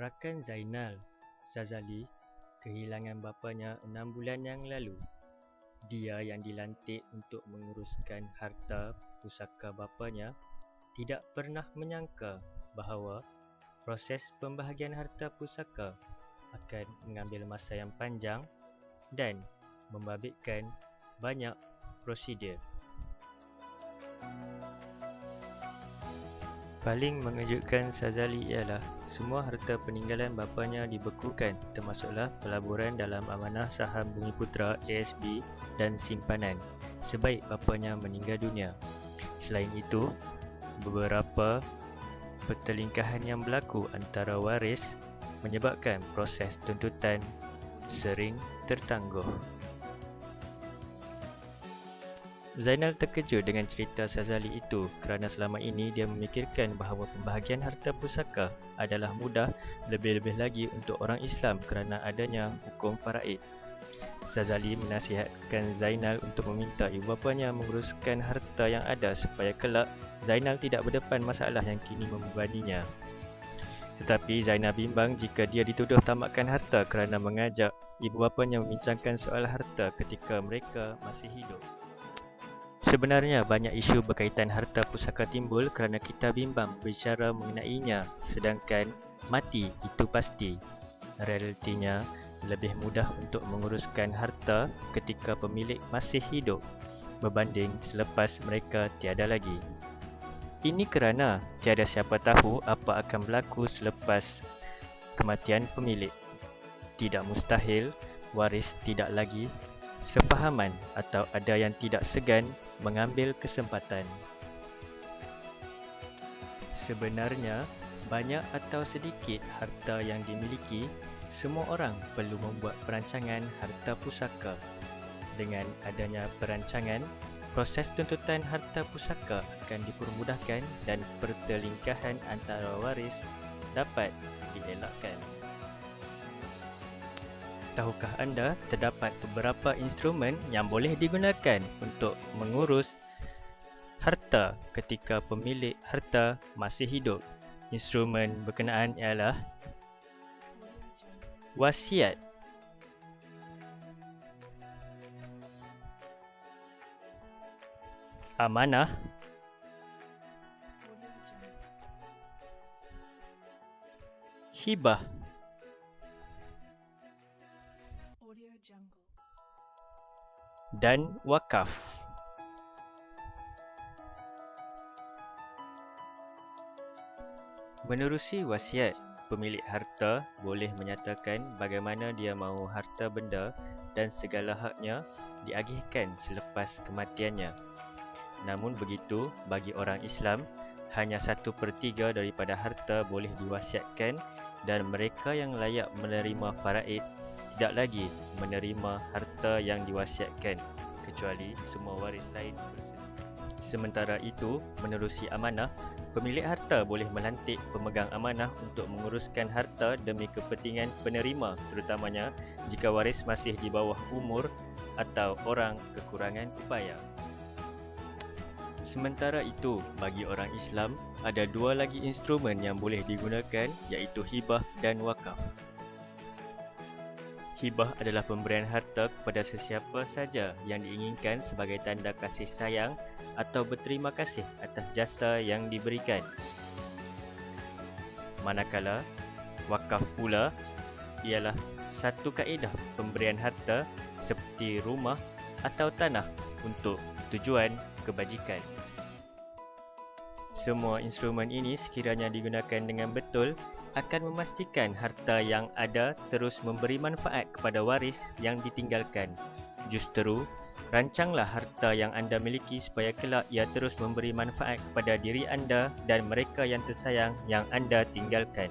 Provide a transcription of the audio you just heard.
Rakan Zainal, Sazali, kehilangan bapanya 6 bulan yang lalu. Dia yang dilantik untuk menguruskan harta pusaka bapanya tidak pernah menyangka bahawa proses pembahagian harta pusaka akan mengambil masa yang panjang dan membabitkan banyak prosedur. Paling mengejutkan Sazali ialah semua harta peninggalan bapanya dibekukan, termasuklah pelaburan dalam amanah saham Bumiputera ASB dan simpanan sebaik bapanya meninggal dunia. Selain itu, beberapa pertelingkahan yang berlaku antara waris menyebabkan proses tuntutan sering tertangguh. Zainal terkejut dengan cerita Sazali itu kerana selama ini dia memikirkan bahawa pembahagian harta pusaka adalah mudah, lebih-lebih lagi untuk orang Islam kerana adanya hukum faraid. Sazali menasihatkan Zainal untuk meminta ibu bapanya menguruskan harta yang ada supaya kelak Zainal tidak berdepan masalah yang kini membebaninya. Tetapi Zainal bimbang jika dia dituduh tamakkan harta kerana mengajak ibu bapanya membincangkan soal harta ketika mereka masih hidup. Sebenarnya banyak isu berkaitan harta pusaka timbul kerana kita bimbang berbicara mengenainya, sedangkan mati itu pasti. Realitinya, lebih mudah untuk menguruskan harta ketika pemilik masih hidup berbanding selepas mereka tiada lagi. Ini kerana tiada siapa tahu apa akan berlaku selepas kematian pemilik. Tidak mustahil waris tidak lagi sepahaman atau ada yang tidak segan mengambil kesempatan. Sebenarnya, banyak atau sedikit harta yang dimiliki, semua orang perlu membuat perancangan harta pusaka. Dengan adanya perancangan, proses tuntutan harta pusaka akan dipermudahkan dan pertelingkahan antara waris dapat dielakkan. Tahukah anda terdapat beberapa instrumen yang boleh digunakan untuk mengurus harta ketika pemilik harta masih hidup? Instrumen berkenaan ialah wasiat, amanah, hibah, dan wakaf. Menerusi wasiat, pemilik harta boleh menyatakan bagaimana dia mahu harta benda dan segala haknya diagihkan selepas kematiannya. Namun begitu, bagi orang Islam, hanya 1/3 daripada harta boleh diwasiatkan dan mereka yang layak menerima faraid tidak lagi menerima harta yang diwasiatkan kecuali semua waris lain bersedia. Sementara itu, menerusi amanah, pemilik harta boleh melantik pemegang amanah untuk menguruskan harta demi kepentingan penerima, terutamanya jika waris masih di bawah umur atau orang kekurangan upaya. Sementara itu, bagi orang Islam, ada 2 lagi instrumen yang boleh digunakan, iaitu hibah dan wakaf. Hibah adalah pemberian harta kepada sesiapa saja yang diinginkan sebagai tanda kasih sayang atau berterima kasih atas jasa yang diberikan. Manakala, wakaf pula ialah satu kaedah pemberian harta seperti rumah atau tanah untuk tujuan kebajikan. Semua instrumen ini sekiranya digunakan dengan betul akan memastikan harta yang ada terus memberi manfaat kepada waris yang ditinggalkan. Justeru, rancanglah harta yang anda miliki supaya kelak ia terus memberi manfaat kepada diri anda dan mereka yang tersayang yang anda tinggalkan.